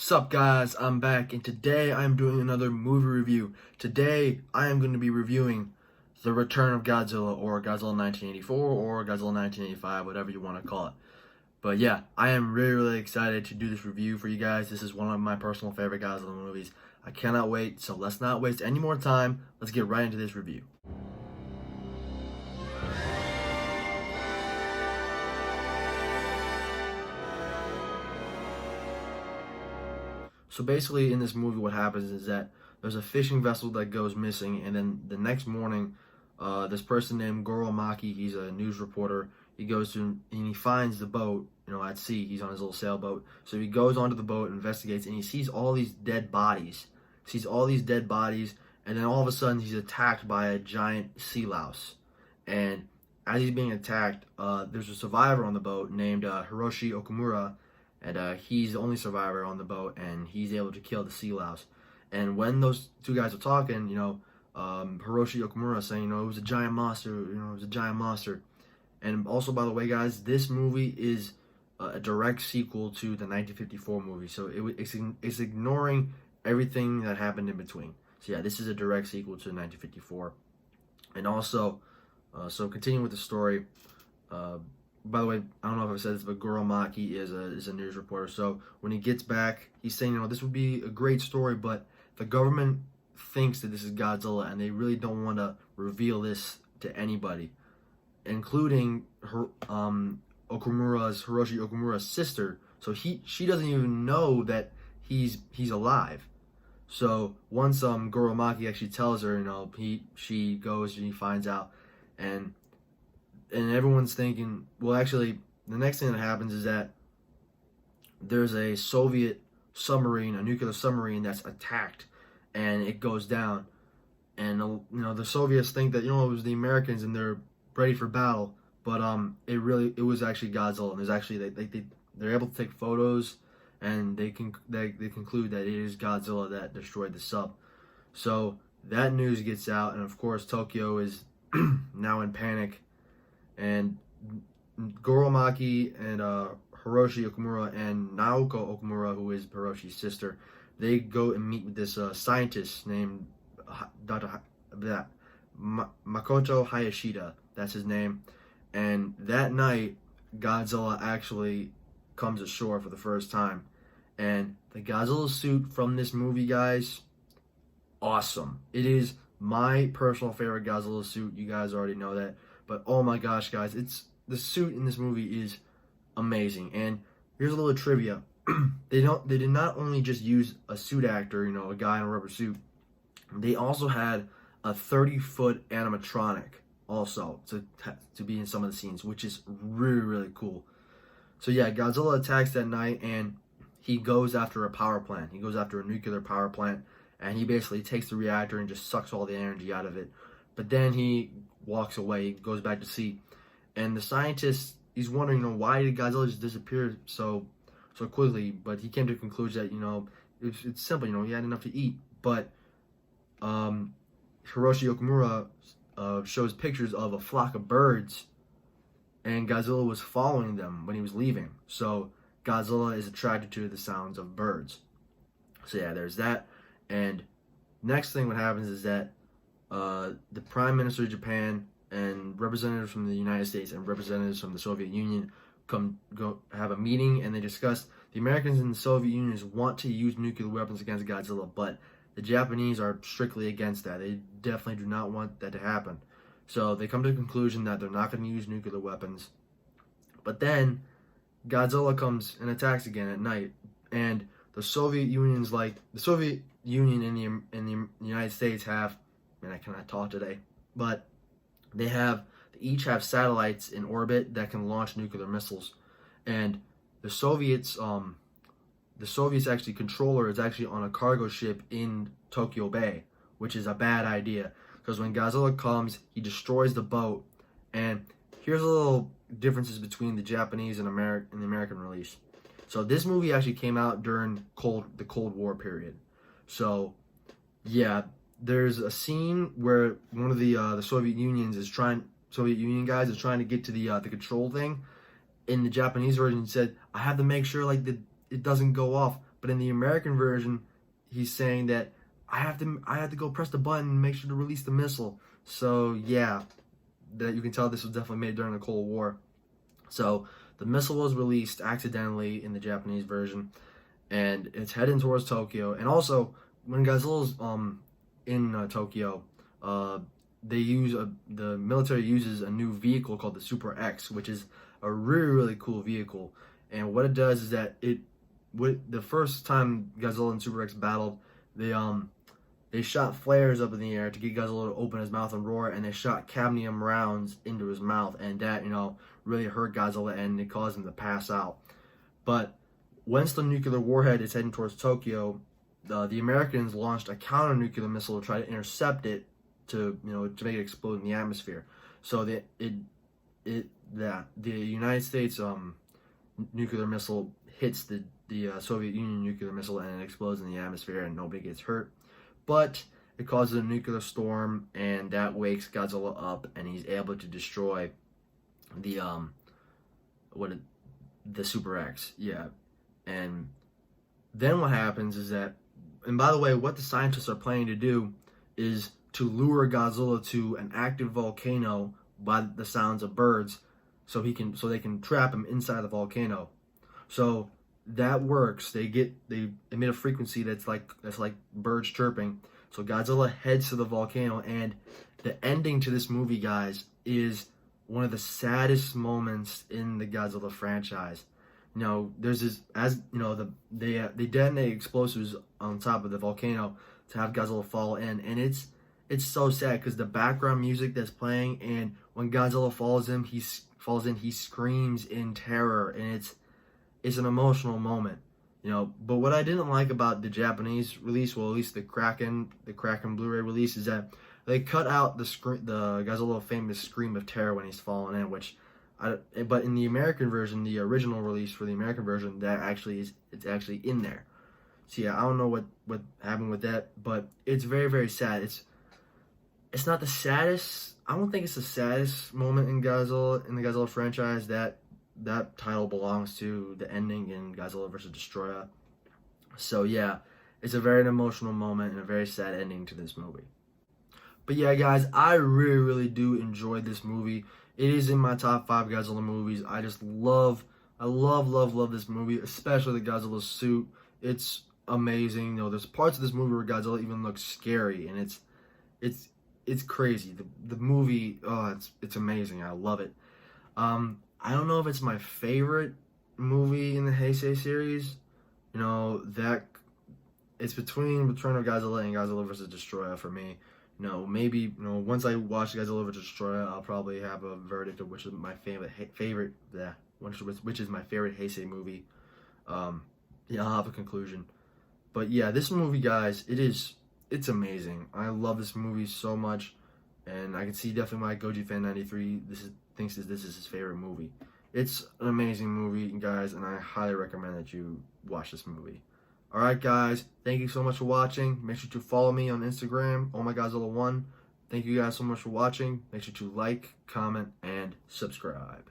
Sup guys, I'm back and today I'm doing another movie review. Today I am going to be reviewing The Return of Godzilla, or Godzilla 1984 or Godzilla 1985, whatever you want to call it. But yeah, I am really excited to do this review for you guys. This is one of my personal favorite Godzilla movies. I cannot wait, so let's not waste any more time. Let's get right into this review. So basically in this movie what happens is that there's a fishing vessel that goes missing, and then the next morning this person named Goro Maki, he's a news reporter, he goes to and he finds the boat, at sea. He's on his little sailboat. So he goes onto the boat, investigates, and he sees all these dead bodies. And then all of a sudden he's attacked by a giant sea louse. And as he's being attacked, there's a survivor on the boat named Hiroshi Okumura, and he's the only survivor on the boat, and he's able to kill the sea louse. And when those two guys are talking, Hiroshi Okumura is saying, it was a giant monster, it was a giant monster. And also, by the way, guys, this movie is a direct sequel to the 1954 movie, so it's ignoring everything that happened in between. So yeah, this is a direct sequel to 1954. And also, so continuing with the story, by the way, I don't know if I've said this, but Goro Maki is a news reporter. So when he gets back, he's saying, this would be a great story, but the government thinks that this is Godzilla, and they really don't want to reveal this to anybody, including Hiroshi Okumura's sister. So she doesn't even know that he's alive. So once Goro Maki actually tells her, she goes and he finds out, and everyone's thinking, well, actually, the next thing that happens is that there's a Soviet submarine, a nuclear submarine that's attacked, and it goes down. And, the Soviets think that, it was the Americans and they're ready for battle. But it was actually Godzilla. And there's actually, they're able to take photos, and they conclude that it is Godzilla that destroyed the sub. So that news gets out, and of course, Tokyo is now in panic. And Goro Maki and Hiroshi Okumura and Naoko Okumura, who is Hiroshi's sister, they go and meet with this scientist named Makoto Hayashida. That's his name. And that night, Godzilla actually comes ashore for the first time. And the Godzilla suit from this movie, guys, awesome. It is my personal favorite Godzilla suit. You guys already know that. But oh my gosh, guys, the suit in this movie is amazing. And here's a little trivia. They did not only just use a suit actor, a guy in a rubber suit. They also had a 30-foot animatronic also to be in some of the scenes, which is really, really cool. So yeah, Godzilla attacks that night, and he goes after a power plant. He goes after a nuclear power plant, and he basically takes the reactor and just sucks all the energy out of it. But then he walks away, he goes back to sea. And the scientist, he's wondering, why did Godzilla just disappear so quickly? But he came to the conclusion that, it's simple, he had enough to eat. But Hiroshi Okumura shows pictures of a flock of birds, and Godzilla was following them when he was leaving. So Godzilla is attracted to the sounds of birds. So yeah, there's that. And next thing what happens is that the Prime Minister of Japan and representatives from the United States and representatives from the Soviet Union go have a meeting, and they discuss the Americans and the Soviet Union want to use nuclear weapons against Godzilla, but the Japanese are strictly against that. They definitely do not want that to happen. So they come to the conclusion that they're not going to use nuclear weapons. But then Godzilla comes and attacks again at night, and the Soviet Union and the United States have, man, I cannot talk today, but they each have satellites in orbit that can launch nuclear missiles. And the Soviets actually, controller is actually on a cargo ship in Tokyo Bay, which is a bad idea, because when Godzilla comes, he destroys the boat. And here's a little differences between the Japanese and the American release. So this movie actually came out during the Cold War period. So yeah, there's a scene where one of the Soviet Union guys is trying to get to the control thing. In the Japanese version, he said, "I have to make sure it doesn't go off." But in the American version, he's saying that I have to go press the button and make sure to release the missile. So yeah, that you can tell this was definitely made during the Cold War. So the missile was released accidentally in the Japanese version, and it's heading towards Tokyo. And also, when Godzilla's in Tokyo, uh, the military uses a new vehicle called the Super X, which is a really cool vehicle. And what it does is that the first time Godzilla and Super X battled, they shot flares up in the air to get Godzilla to open his mouth and roar, and they shot cadmium rounds into his mouth, and that really hurt Godzilla, and it caused him to pass out. But once the nuclear warhead is heading towards Tokyo, the Americans launched a counter nuclear missile to try to intercept it to make it explode in the atmosphere. So the United States nuclear missile hits the Soviet Union nuclear missile, and it explodes in the atmosphere, and nobody gets hurt. But it causes a nuclear storm, and that wakes Godzilla up, and he's able to destroy the Super X. Yeah. And then what happens is that, and by the way, what the scientists are planning to do is to lure Godzilla to an active volcano by the sounds of birds, so they can trap him inside the volcano. So that works. They emit a frequency that's like birds chirping. So Godzilla heads to the volcano, and the ending to this movie, guys, is one of the saddest moments in the Godzilla franchise. There's this, they detonate explosives on top of the volcano to have Godzilla fall in, and it's so sad because the background music that's playing, and when Godzilla falls in, he screams in terror, and it's an emotional moment. But what I didn't like about the Japanese release, well, at least the Kraken Blu-ray release, is that they cut out the Godzilla famous scream of terror when he's falling in, but in the American version, the original release for the American version, it's actually in there. So yeah, I don't know what happened with that, but it's very, very sad. It's not the saddest. I don't think it's the saddest moment in the Godzilla franchise. That title belongs to the ending in Godzilla vs. Destroyer. So yeah, it's a very emotional moment and a very sad ending to this movie. But yeah, guys, I really, really do enjoy this movie. It is in my top 5 Godzilla movies. I love this movie, especially the Godzilla suit. It's amazing. There's parts of this movie where Godzilla even looks scary, and it's crazy. The movie, it's amazing. I love it. I don't know if it's my favorite movie in the Heisei series. That it's between Return of Godzilla and Godzilla vs. Destroyer for me. Maybe once I watch Godzilla vs. Destroyer, I'll probably have a verdict of which is my which is my favorite Heisei movie. I'll have a conclusion. But yeah, this movie, guys, it's amazing. I love this movie so much, and I can see definitely why Goji Fan 93 thinks this is his favorite movie. It's an amazing movie, guys, and I highly recommend that you watch this movie. Alright, guys, thank you so much for watching. Make sure to follow me on Instagram, OhMyGodzilla1. Thank you guys so much for watching. Make sure to like, comment, and subscribe.